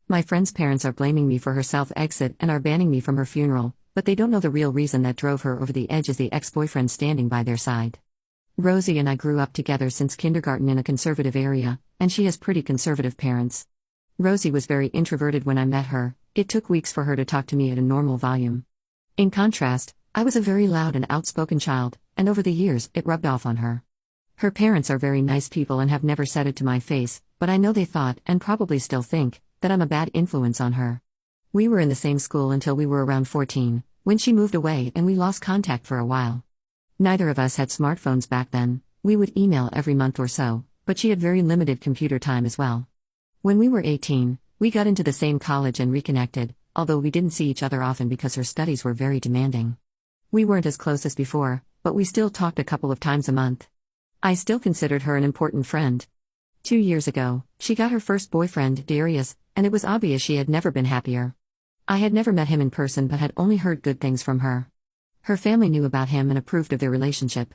My friend's parents are blaming me for her self-exit and are banning me from her funeral, but they don't know the real reason that drove her over the edge is the ex-boyfriend standing by their side. Rosie and I grew up together since kindergarten in a conservative area, and she has pretty conservative parents. Rosie was very introverted when I met her. It took weeks for her to talk to me at a normal volume. In contrast, I was a very loud and outspoken child, and over the years, it rubbed off on her. Her parents are very nice people and have never said it to my face, but I know they thought, and probably still think, that I'm a bad influence on her. We were in the same school until we were around 14, when she moved away and we lost contact for a while. Neither of us had smartphones back then. We would email every month or so, but she had very limited computer time as well. When we were 18, we got into the same college and reconnected, although we didn't see each other often because her studies were very demanding. We weren't as close as before, but we still talked a couple of times a month. I still considered her an important friend. 2 years ago, she got her first boyfriend, Darius, and it was obvious she had never been happier. I had never met him in person but had only heard good things from her. Her family knew about him and approved of their relationship.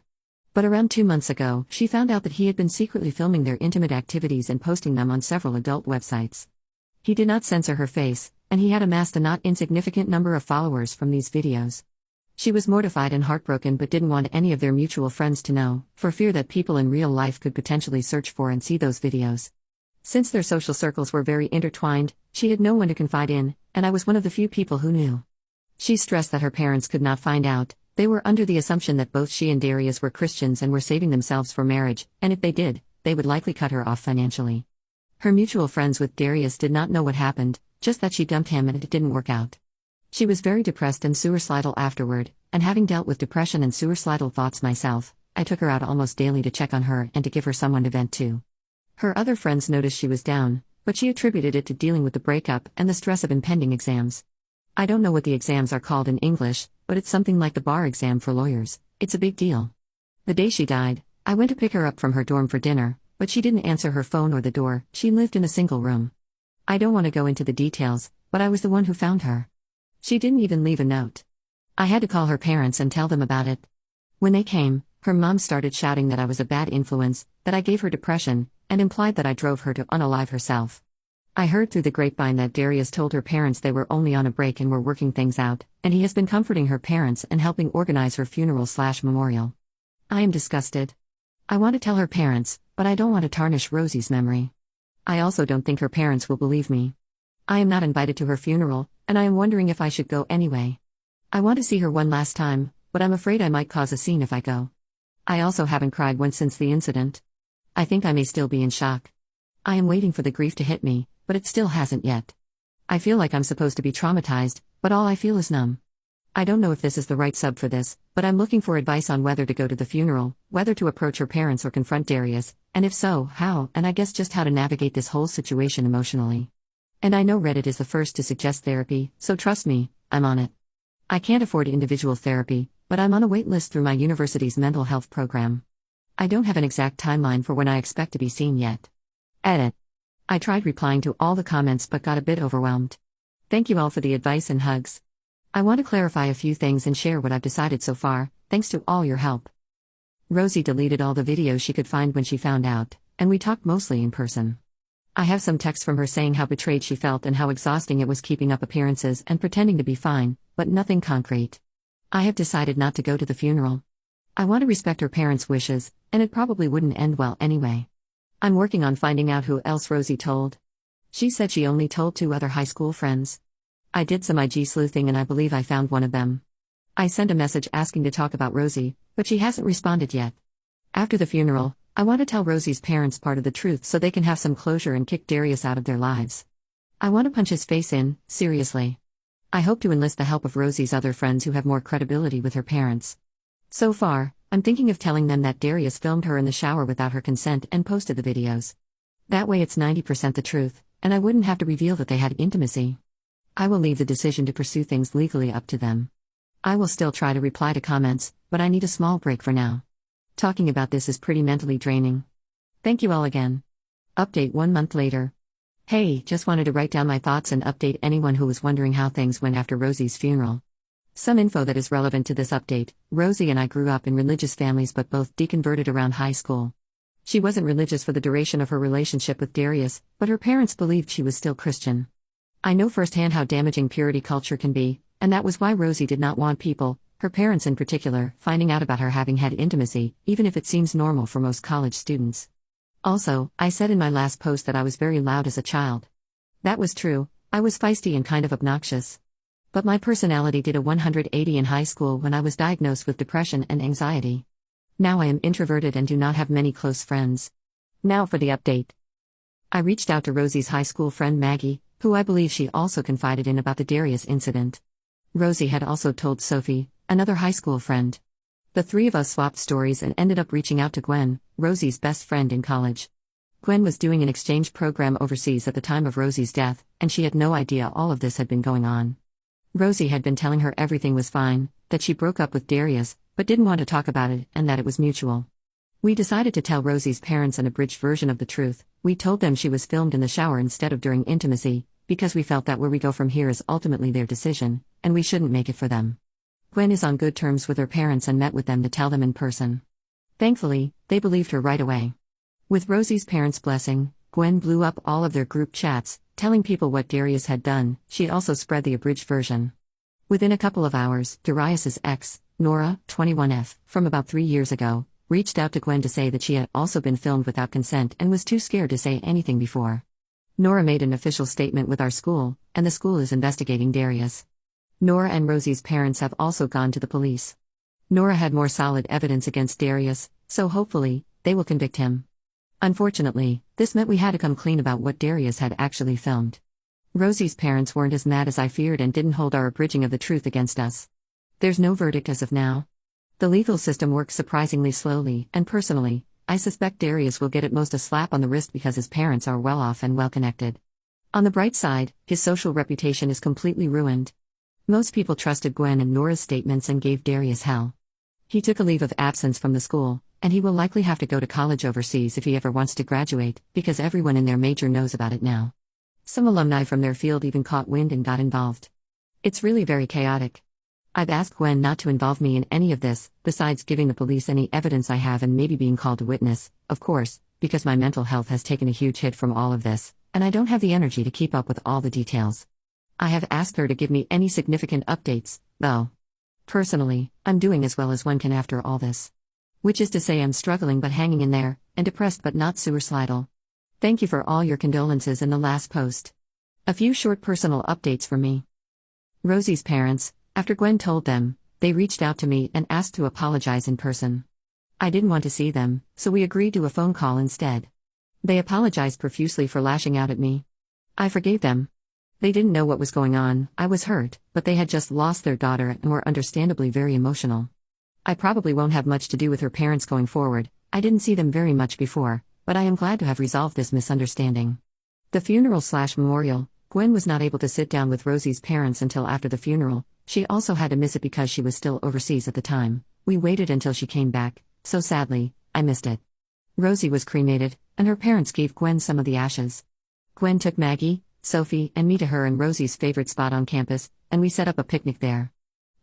But around 2 months ago, she found out that he had been secretly filming their intimate activities and posting them on several adult websites. He did not censor her face, and he had amassed a not insignificant number of followers from these videos. She was mortified and heartbroken but didn't want any of their mutual friends to know, for fear that people in real life could potentially search for and see those videos. Since their social circles were very intertwined, she had no one to confide in, and I was one of the few people who knew. She stressed that her parents could not find out. They were under the assumption that both she and Darius were Christians and were saving themselves for marriage, and if they did, they would likely cut her off financially. Her mutual friends with Darius did not know what happened, just that she dumped him and it didn't work out. She was very depressed and suicidal afterward, and having dealt with depression and suicidal thoughts myself, I took her out almost daily to check on her and to give her someone to vent to. Her other friends noticed she was down, but she attributed it to dealing with the breakup and the stress of impending exams. I don't know what the exams are called in English, but it's something like the bar exam for lawyers. It's a big deal. The day she died, I went to pick her up from her dorm for dinner, but she didn't answer her phone or the door. She lived in a single room. I don't want to go into the details, but I was the one who found her. She didn't even leave a note. I had to call her parents and tell them about it. When they came, her mom started shouting that I was a bad influence, that I gave her depression, and implied that I drove her to unalive herself. I heard through the grapevine that Darius told her parents they were only on a break and were working things out, and he has been comforting her parents and helping organize her funeral/memorial. I am disgusted. I want to tell her parents, but I don't want to tarnish Rosie's memory. I also don't think her parents will believe me. I am not invited to her funeral, and I am wondering if I should go anyway. I want to see her one last time, but I'm afraid I might cause a scene if I go. I also haven't cried once since the incident. I think I may still be in shock. I am waiting for the grief to hit me, but it still hasn't yet. I feel like I'm supposed to be traumatized, but all I feel is numb. I don't know if this is the right sub for this, but I'm looking for advice on whether to go to the funeral, whether to approach her parents or confront Darius, and if so, how, and I guess just how to navigate this whole situation emotionally. And I know Reddit is the first to suggest therapy, so trust me, I'm on it. I can't afford individual therapy, but I'm on a wait list through my university's mental health program. I don't have an exact timeline for when I expect to be seen yet. Edit. I tried replying to all the comments but got a bit overwhelmed. Thank you all for the advice and hugs. I want to clarify a few things and share what I've decided so far, thanks to all your help. Rosie deleted all the videos she could find when she found out, and we talked mostly in person. I have some text from her saying how betrayed she felt and how exhausting it was keeping up appearances and pretending to be fine, but nothing concrete. I have decided not to go to the funeral. I want to respect her parents' wishes, and it probably wouldn't end well anyway. I'm working on finding out who else Rosie told. She said she only told 2 other high school friends. I did some IG sleuthing and I believe I found one of them. I sent a message asking to talk about Rosie, but she hasn't responded yet. After the funeral, I want to tell Rosie's parents part of the truth so they can have some closure and kick Darius out of their lives. I want to punch his face in, seriously. I hope to enlist the help of Rosie's other friends who have more credibility with her parents. So far, I'm thinking of telling them that Darius filmed her in the shower without her consent and posted the videos. That way it's 90% the truth, and I wouldn't have to reveal that they had intimacy. I will leave the decision to pursue things legally up to them. I will still try to reply to comments, but I need a small break for now. Talking about this is pretty mentally draining. Thank you all again. Update 1 month later. Hey, just wanted to write down my thoughts and update anyone who was wondering how things went after Rosie's funeral. Some info that is relevant to this update: Rosie and I grew up in religious families but both deconverted around high school. She wasn't religious for the duration of her relationship with Darius, but her parents believed she was still Christian. I know firsthand how damaging purity culture can be, and that was why Rosie did not want people, her parents in particular, finding out about her having had intimacy, even if it seems normal for most college students. Also, I said in my last post that I was very loud as a child. That was true, I was feisty and kind of obnoxious. But my personality did a 180 in high school when I was diagnosed with depression and anxiety. Now I am introverted and do not have many close friends. Now for the update. I reached out to Rosie's high school friend Maggie, who I believe she also confided in about the Darius incident. Rosie had also told Sophie, another high school friend. The three of us swapped stories and ended up reaching out to Gwen, Rosie's best friend in college. Gwen was doing an exchange program overseas at the time of Rosie's death, and she had no idea all of this had been going on. Rosie had been telling her everything was fine, that she broke up with Darius, but didn't want to talk about it, and that it was mutual. We decided to tell Rosie's parents an abridged version of the truth. We told them she was filmed in the shower instead of during intimacy, because we felt that where we go from here is ultimately their decision, and we shouldn't make it for them. Gwen is on good terms with her parents and met with them to tell them in person. Thankfully, they believed her right away. With Rosie's parents' blessing, Gwen blew up all of their group chats, telling people what Darius had done. She also spread the abridged version. Within a couple of hours, Darius's ex, Nora, 21F, from about 3 years ago, reached out to Gwen to say that she had also been filmed without consent and was too scared to say anything before. Nora made an official statement with our school, and the school is investigating Darius. Nora and Rosie's parents have also gone to the police. Nora had more solid evidence against Darius, so hopefully, they will convict him. Unfortunately, this meant we had to come clean about what Darius had actually filmed. Rosie's parents weren't as mad as I feared and didn't hold our abridging of the truth against us. There's no verdict as of now. The legal system works surprisingly slowly, and personally, I suspect Darius will get at most a slap on the wrist because his parents are well off and well connected. On the bright side, his social reputation is completely ruined. Most people trusted Gwen and Nora's statements and gave Darius hell. He took a leave of absence from the school, and he will likely have to go to college overseas if he ever wants to graduate, because everyone in their major knows about it now. Some alumni from their field even caught wind and got involved. It's really very chaotic. I've asked Gwen not to involve me in any of this, besides giving the police any evidence I have and maybe being called a witness, of course, because my mental health has taken a huge hit from all of this, and I don't have the energy to keep up with all the details. I have asked her to give me any significant updates, though. Personally, I'm doing as well as one can after all this. Which is to say I'm struggling but hanging in there, and depressed but not suicidal. Thank you for all your condolences in the last post. A few short personal updates from me. Rosie's parents, after Gwen told them, they reached out to me and asked to apologize in person. I didn't want to see them, so we agreed to a phone call instead. They apologized profusely for lashing out at me. I forgave them. They didn't know what was going on. I was hurt, but they had just lost their daughter and were understandably very emotional. I probably won't have much to do with her parents going forward. I didn't see them very much before, but I am glad to have resolved this misunderstanding. The funeral/memorial, Gwen was not able to sit down with Rosie's parents until after the funeral. She also had to miss it because she was still overseas at the time. We waited until she came back, so sadly, I missed it. Rosie was cremated, and her parents gave Gwen some of the ashes. Gwen took Maggie, Sophie, and me to her and Rosie's favorite spot on campus, and we set up a picnic there.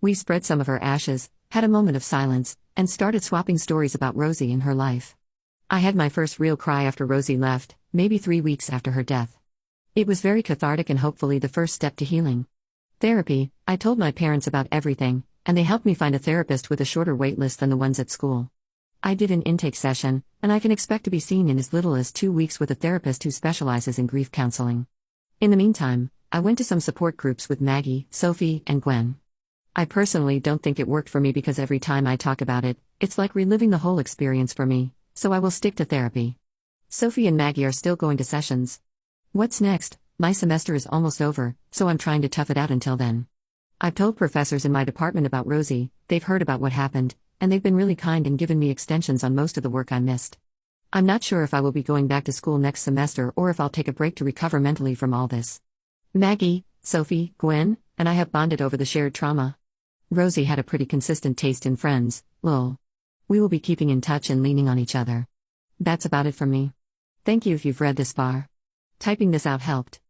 We spread some of her ashes, had a moment of silence, and started swapping stories about Rosie and her life. I had my first real cry after Rosie left, maybe 3 weeks after her death. It was very cathartic and hopefully the first step to healing. Therapy, I told my parents about everything, and they helped me find a therapist with a shorter wait list than the ones at school. I did an intake session, and I can expect to be seen in as little as 2 weeks with a therapist who specializes in grief counseling. In the meantime, I went to some support groups with Maggie, Sophie, and Gwen. I personally don't think it worked for me because every time I talk about it, it's like reliving the whole experience for me, so I will stick to therapy. Sophie and Maggie are still going to sessions. What's next? My semester is almost over, so I'm trying to tough it out until then. I've told professors in my department about Rosie, they've heard about what happened, and they've been really kind and given me extensions on most of the work I missed. I'm not sure if I will be going back to school next semester or if I'll take a break to recover mentally from all this. Maggie, Sophie, Gwen, and I have bonded over the shared trauma. Rosie had a pretty consistent taste in friends, lol. We will be keeping in touch and leaning on each other. That's about it from me. Thank you if you've read this far. Typing this out helped.